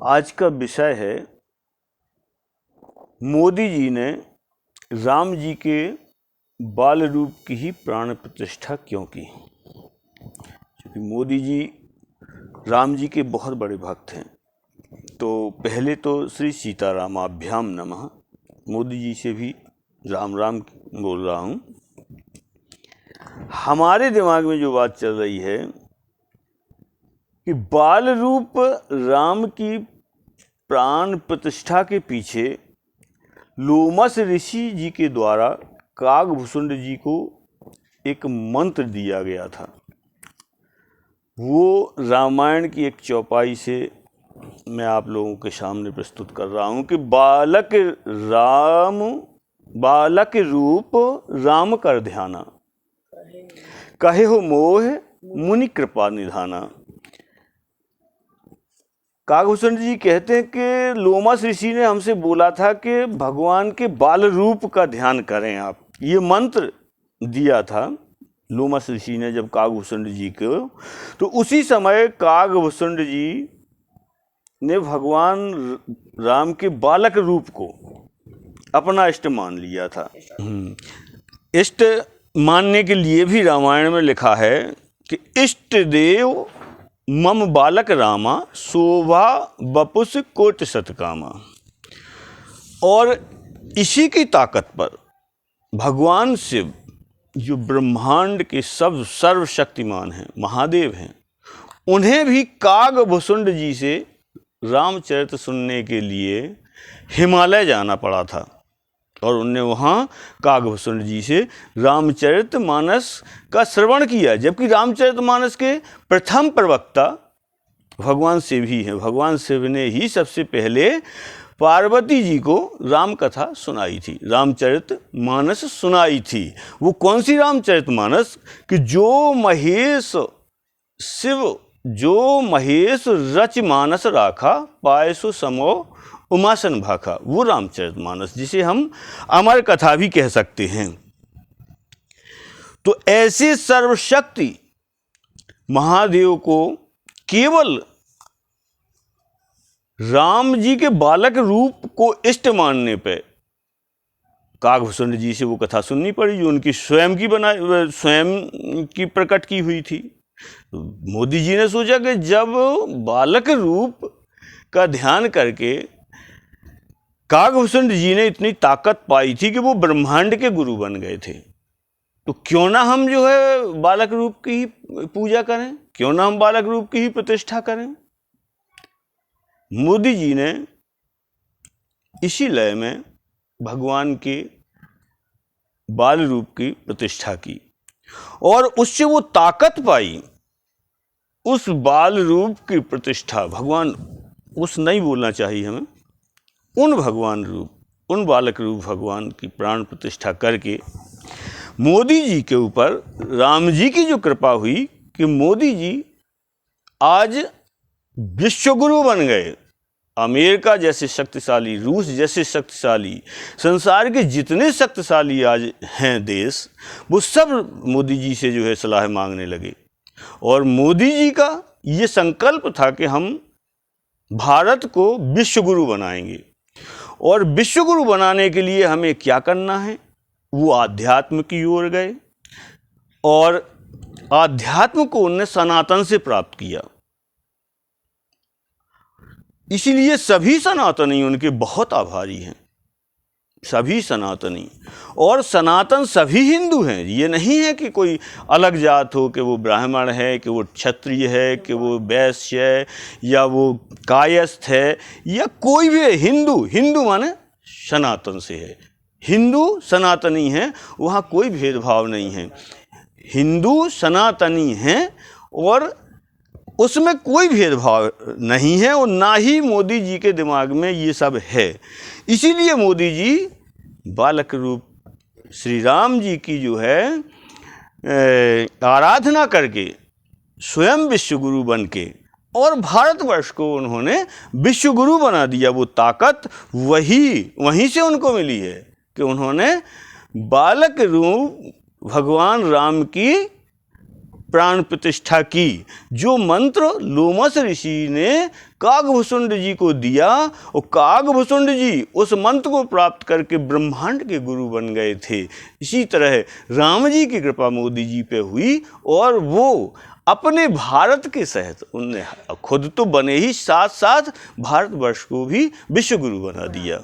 आज का विषय है मोदी जी ने राम जी के बाल रूप की ही प्राण प्रतिष्ठा क्यों की। क्योंकि मोदी जी राम जी के बहुत बड़े भक्त हैं। तो पहले तो श्री सीतारामाभ्याम नमः, मोदी जी से भी राम राम बोल रहा हूँ। हमारे दिमाग में जो बात चल रही है कि बाल रूप राम की प्राण प्रतिष्ठा के पीछे लोमस ऋषि जी के द्वारा कागभूषुंड जी को एक मंत्र दिया गया था। वो रामायण की एक चौपाई से मैं आप लोगों के सामने प्रस्तुत कर रहा हूँ कि बालक रूप राम कर ध्याना, कहे हो मोह मुनि कृपा निधाना। कागभूषुंड जी कहते हैं कि लोमस ऋषि ने हमसे बोला था कि भगवान के बाल रूप का ध्यान करें आप। ये मंत्र दिया था लोमस ऋषि ने जब कागभूषुंड जी को, तो उसी समय कागभूषुंड जी ने भगवान राम के बालक रूप को अपना इष्ट मान लिया था। इष्ट मानने के लिए भी रामायण में लिखा है कि इष्ट देव मम बालक रामा, शोभा बपुस कोटि सतकामा। और इसी की ताकत पर भगवान शिव, जो ब्रह्मांड के सब सर्वशक्तिमान हैं, महादेव हैं, उन्हें भी कागभूषुंड जी से रामचरित सुनने के लिए हिमालय जाना पड़ा था। और उनने वहाँ कागभूषुंड जी से रामचरितमानस का श्रवण किया, जबकि रामचरितमानस के प्रथम प्रवक्ता भगवान शिव ही हैं। भगवान शिव ने ही सबसे पहले पार्वती जी को राम कथा सुनाई थी, रामचरितमानस सुनाई थी। वो कौन सी रामचरितमानस कि जो महेश रच मानस राखा, पायसो समो उमासन भाखा। वो रामचरितमानस जिसे हम अमर कथा भी कह सकते हैं। तो ऐसे सर्वशक्ति महादेव को केवल राम जी के बालक रूप को इष्ट मानने पे कागभूषुंड जी से वो कथा सुननी पड़ी, जो उनकी स्वयं की प्रकट की हुई थी। मोदी जी ने सोचा कि जब बालक रूप का ध्यान करके कागभूषुंड जी ने इतनी ताकत पाई थी कि वो ब्रह्मांड के गुरु बन गए थे, तो क्यों ना हम जो है बालक रूप की ही पूजा करें, क्यों ना हम बालक रूप की ही प्रतिष्ठा करें। मोदी जी ने इसी लय में भगवान के बाल रूप की प्रतिष्ठा की और उससे वो ताकत पाई। उस बाल रूप की प्रतिष्ठा, भगवान उस नहीं बोलना चाहिए हमें, उन भगवान रूप, उन बालक रूप भगवान की प्राण प्रतिष्ठा करके मोदी जी के ऊपर राम जी की जो कृपा हुई कि मोदी जी आज विश्वगुरु बन गए। अमेरिका जैसे शक्तिशाली, रूस जैसे शक्तिशाली, संसार के जितने शक्तिशाली आज हैं देश, वो सब मोदी जी से जो है सलाह मांगने लगे। और मोदी जी का ये संकल्प था कि हम भारत को विश्वगुरु बनाएंगे। और विश्वगुरु बनाने के लिए हमें क्या करना है, वो आध्यात्म की ओर गए और आध्यात्म को उन्होंने सनातन से प्राप्त किया। इसीलिए सभी सनातनी उनके बहुत आभारी हैं, सभी सनातनी। और सनातन सभी हिंदू हैं। ये नहीं है कि कोई अलग जात हो, कि वो ब्राह्मण है, कि वो क्षत्रिय है, कि वो वैश्य है, या वो कायस्थ है, या कोई भी है। हिंदू माने सनातन से है, हिंदू सनातनी हैं, वहाँ कोई भेदभाव नहीं है। हिंदू सनातनी हैं और उसमें कोई भेदभाव नहीं है, और ना ही मोदी जी के दिमाग में ये सब है। इसीलिए मोदी जी बालक रूप श्री राम जी की जो है आराधना करके स्वयं विश्वगुरु बन के और भारतवर्ष को उन्होंने विश्वगुरु बना दिया। वो ताकत वहीं से उनको मिली है कि उन्होंने बालक रूप भगवान राम की प्राण प्रतिष्ठा की। जो मंत्र लोमस ऋषि ने कागभूषुंड जी को दिया और कागभूषुंड जी उस मंत्र को प्राप्त करके ब्रह्मांड के गुरु बन गए थे। इसी तरह राम जी की कृपा मोदी जी पे हुई और वो अपने भारत के सहित उनने खुद तो बने ही, साथ साथ भारतवर्ष को भी विश्व गुरु बना दिया।